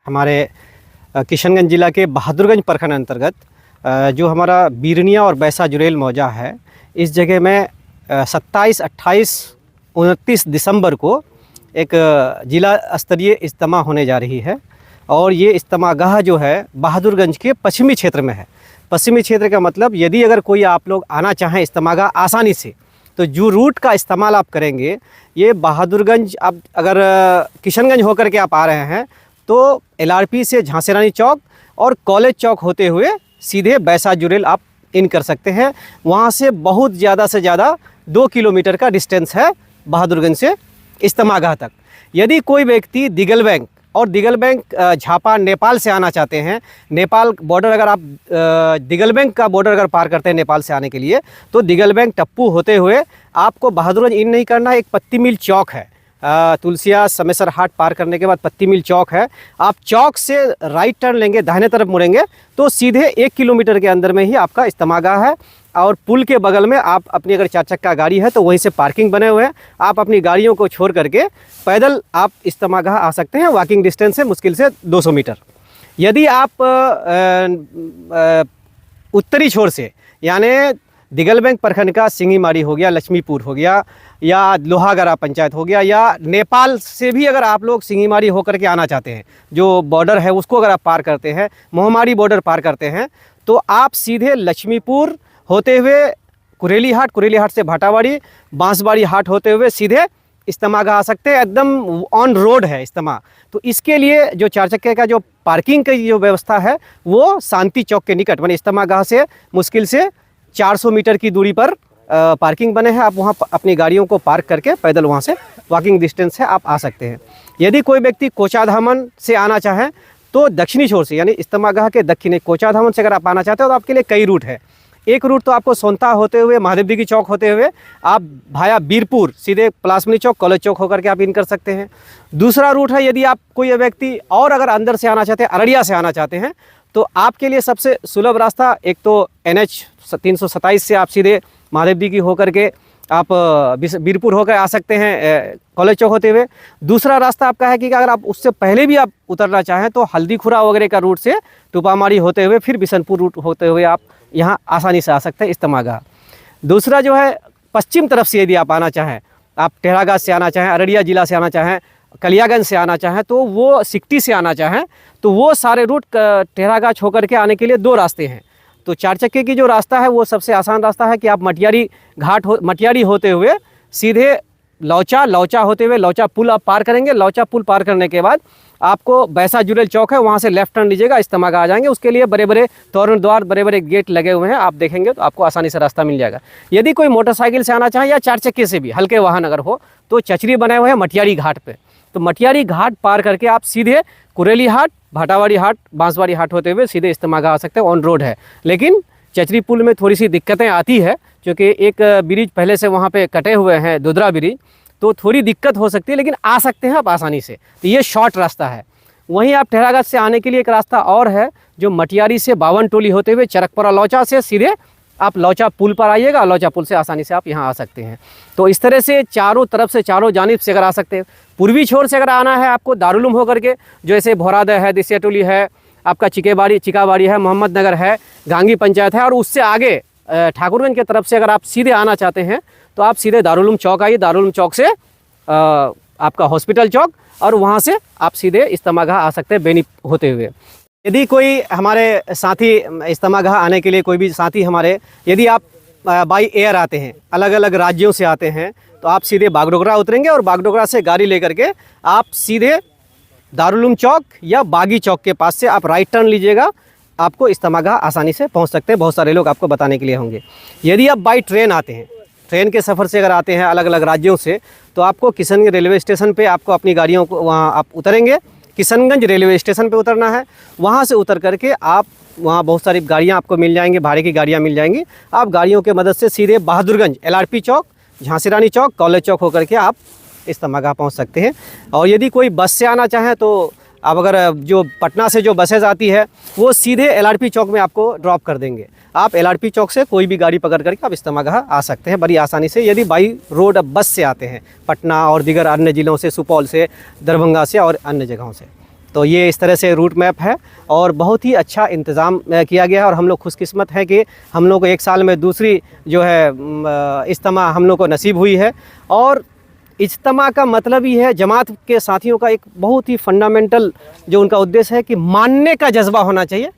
हमारे किशनगंज जिला के बहादुरगंज प्रखंड अंतर्गत जो हमारा बीरनिया और बैसा जुरेल मौजा है, इस जगह में 27, 28, 29 दिसंबर को एक जिला स्तरीय इज्तिमा होने जा रही है। और ये इज्तिमागाह जो है बहादुरगंज के पश्चिमी क्षेत्र में है। पश्चिमी क्षेत्र का मतलब यदि अगर कोई आप लोग आना चाहें इज्तिमागाह आसानी से, तो जो रूट का इस्तेमाल आप करेंगे, ये बहादुरगंज, आप अगर किशनगंज होकर के आप आ रहे हैं तो LRP से झांसी रानी चौक और कॉलेज चौक होते हुए सीधे बैसा जुरेल आप इन कर सकते हैं। वहाँ से बहुत ज़्यादा से ज़्यादा 2 किलोमीटर का डिस्टेंस है बहादुरगंज से इज्तिमागाह तक। यदि कोई व्यक्ति दिगल बैंक और दिगल बैंक झापा नेपाल से आना चाहते हैं, नेपाल बॉर्डर अगर आप दिगल बैंक का बॉर्डर अगर पार करते हैं नेपाल से आने के लिए, तो दिगल बैंक टप्पू होते हुए आपको बहादुरगंज इन नहीं करना है। एक पत्ती मिल चौक है, तुलसिया समेसर हाट पार करने के बाद पत्ती मिल चौक है। आप चौक से राइट टर्न लेंगे, दाहिने तरफ मुड़ेंगे तो सीधे 1 किलोमीटर के अंदर में ही आपका इज्तिमागाह है। और पुल के बगल में आप अपनी अगर 4 चक्का गाड़ी है तो वहीं से पार्किंग बने हुए हैं। आप अपनी गाड़ियों को छोड़ करके पैदल आप इज्तिमागाह आ सकते हैं। वॉकिंग डिस्टेंस है मुश्किल से 200 मीटर। यदि आप उत्तरी छोर से, यानी दिगल बैंक प्रखंड का सिंगीमारी हो गया, लक्ष्मीपुर हो गया, या लोहागड़ा पंचायत हो गया, या नेपाल से भी अगर आप लोग सिंगीमारी होकर के आना चाहते हैं, जो बॉर्डर है उसको अगर आप पार करते हैं, मोहमारी बॉर्डर पार करते हैं, तो आप सीधे लक्ष्मीपुर होते हुए कुरेली हाट से भाटावाड़ी, बांसबाड़ी हाट होते हुए सीधे इज्तिमागाह आ सकते हैं। एकदम ऑन रोड है इज्तिमा। तो इसके लिए जो 4 चक्के का जो पार्किंग की जो व्यवस्था है वो शांति चौक के निकट, मानी इज्तिमागाह से मुश्किल से 400 मीटर की दूरी पर पार्किंग बने हैं। आप वहाँ अपनी गाड़ियों को पार्क करके पैदल वहाँ से वॉकिंग डिस्टेंस है आप आ सकते हैं। यदि कोई व्यक्ति कोचाधामन से आना चाहें तो दक्षिणी छोर से, यानी इज्तिमागाह के दक्षिणी कोचाधामन से अगर आप आना चाहते हो तो आपके लिए कई रूट है। एक रूट तो आपको सोनता होते हुए महादेव दी की चौक होते हुए आप भाया बीरपुर सीधे पलासमनी चौक कॉलेज चौक होकर के आप इन कर सकते हैं। दूसरा रूट है, यदि आप कोई व्यक्ति और अगर अंदर से आना चाहते हैं, अररिया से आना चाहते हैं, तो आपके लिए सबसे सुलभ रास्ता एक तो NH 327 से आप सीधे महादेव दी की होकर के आप बीरपुर होकर आ सकते हैं कॉलेज चौक होते हुए। दूसरा रास्ता आपका है कि अगर आप उससे पहले भी आप उतरना चाहें तो हल्दी खुरा वगैरह का रूट से टुपामारी होते हुए फिर बिशनपुर रूट होते हुए आप यहाँ आसानी से आ सकते हैं इज्तिमागाह। दूसरा जो है पश्चिम तरफ से यदि आप आना चाहें, आप टेढ़ागाछ से आना चाहें, अररिया जिला से आना चाहें, कलियागंज से आना चाहें, तो वो सिकटी से आना चाहें, तो वो सारे रूट टेढ़ागाछ होकर के आने के लिए 2 रास्ते हैं। तो 4 चक्के की जो रास्ता है वो सबसे आसान रास्ता है कि आप मटियारी होते हुए सीधे लौचा होते हुए लौचा पुल आप पार करेंगे। लौचा पुल पार करने के बाद आपको बैसा जुरेल चौक है, वहाँ से लेफ्ट टर्न लीजिएगा, इज्तिमागाह आ जाएंगे। उसके लिए बड़े बड़े तोरण द्वार, बड़े बड़े गेट लगे हुए हैं, आप देखेंगे तो आपको आसानी से रास्ता मिल जाएगा। यदि कोई मोटरसाइकिल से आना चाहे या 4 चक्के से भी, हल्के वाहन अगर हो, तो चचरी बने हुए हैं मटियारी घाट पे। तो मटियारी घाट पार करके आप सीधे कुरेली हाट, भाटावाड़ी हाट, बांसबाड़ी हाट होते हुए सीधे इज्तिमागाह आ सकते हैं। ऑन रोड है, लेकिन चचरी पुल में थोड़ी सी दिक्कतें आती है क्योंकि एक ब्रिज पहले से वहाँ पे कटे हुए हैं, दुदरा ब्रिज, तो थोड़ी दिक्कत हो सकती है, लेकिन आ सकते हैं आप आसानी से। तो ये शॉर्ट रास्ता है। वहीं आप टेढ़ागाछ से आने के लिए एक रास्ता और है जो मटियारी से 52 टोली होते हुए चरकपुरा लौचा से सीधे आप लौचा पुल पर आइएगा। लौचा पुल से आसानी से आप यहाँ आ सकते हैं। तो इस तरह से चारों तरफ से, चारों जानिब से अगर आ सकते हैं। पूर्वी छोर से अगर आना है आपको दारुलूम होकर के, जैसे भोरादा है, दिसिया टोली है, आपका चिकाबाड़ी है, मोहम्मद नगर है, गांगी पंचायत है, और उससे आगे ठाकुरगंज की तरफ से अगर आप सीधे आना चाहते हैं तो आप सीधे दारुलूम चौक आइए। दारुलूम चौक से आपका हॉस्पिटल चौक, और वहाँ से आप सीधे इज्तिमागाह आ सकते हैं बेनी होते हुए। यदि कोई हमारे साथी इज्तिमागाह आने के लिए, कोई भी साथी हमारे, यदि आप बाई एयर आते हैं, अलग अलग राज्यों से आते हैं, तो आप सीधे बागडोगरा उतरेंगे और बागडोगरा से गाड़ी लेकर के आप सीधे दारुलूम चौक या बागी चौक के पास से आप राइट टर्न लीजिएगा। आपको इज्तिमागाह आसानी से पहुंच सकते हैं। बहुत सारे लोग आपको बताने के लिए होंगे। यदि आप बाई ट्रेन आते हैं, ट्रेन के सफ़र से अगर आते हैं अलग अलग राज्यों से, तो आपको किशनगंज रेलवे स्टेशन पे आपको अपनी गाड़ियों को वहाँ आप उतरेंगे। किशनगंज रेलवे स्टेशन पे उतरना है। वहाँ से उतर करके आप वहाँ बहुत सारी गाड़ियाँ आपको मिल जाएंगी, भाड़े की गाड़ियाँ मिल जाएंगी। आप गाड़ियों के मदद से सीधे बहादुरगंज LRP चौक, झांसी रानी चौक, कॉलेज चौक होकर के आप इज्तिमागाह पहुँच सकते हैं। और यदि कोई बस से आना चाहें तो आप अगर जो पटना से जो बसेज आती है वो सीधे LRP चौक में आपको ड्रॉप कर देंगे। आप LRP चौक से कोई भी गाड़ी पकड़ करके आप इज्तिमागाह आ सकते हैं बड़ी आसानी से। यदि बाई रोड बस से आते हैं पटना और दीगर अन्य ज़िलों से, सुपौल से, दरभंगा से और अन्य जगहों से। तो ये इस तरह से रूट मैप है और बहुत ही अच्छा इंतज़ाम किया गया है। और हम लोग खुशकिस्मत हैं कि हम लोग को एक साल में दूसरी जो है इज्तिमा हम लोग को नसीब हुई है। और इज्तिमा का मतलब ही है जमात के साथियों का एक बहुत ही फंडामेंटल जो उनका उद्देश्य है कि मानने का जज्बा होना चाहिए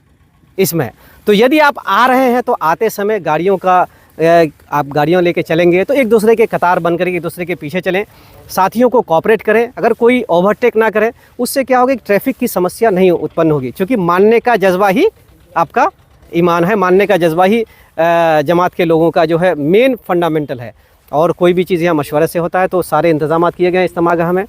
इसमें। तो यदि आप आ रहे हैं तो आते समय गाड़ियों का आप गाड़ियाँ लेके चलेंगे तो एक दूसरे के कतार बन कर एक दूसरे के पीछे चलें, साथियों को कोऑपरेट करें, अगर कोई ओवरटेक ना करे उससे क्या होगा कि ट्रैफिक की समस्या नहीं उत्पन्न होगी, क्योंकि मानने का जज्बा ही आपका ईमान है, मानने का जज्बा ही जमात के लोगों का जो है मेन फंडामेंटल है। और कोई भी चीज़ यहाँ मशवरे से होता है, तो सारे इंतजाम किए गए हैं इज्तिमागाह में।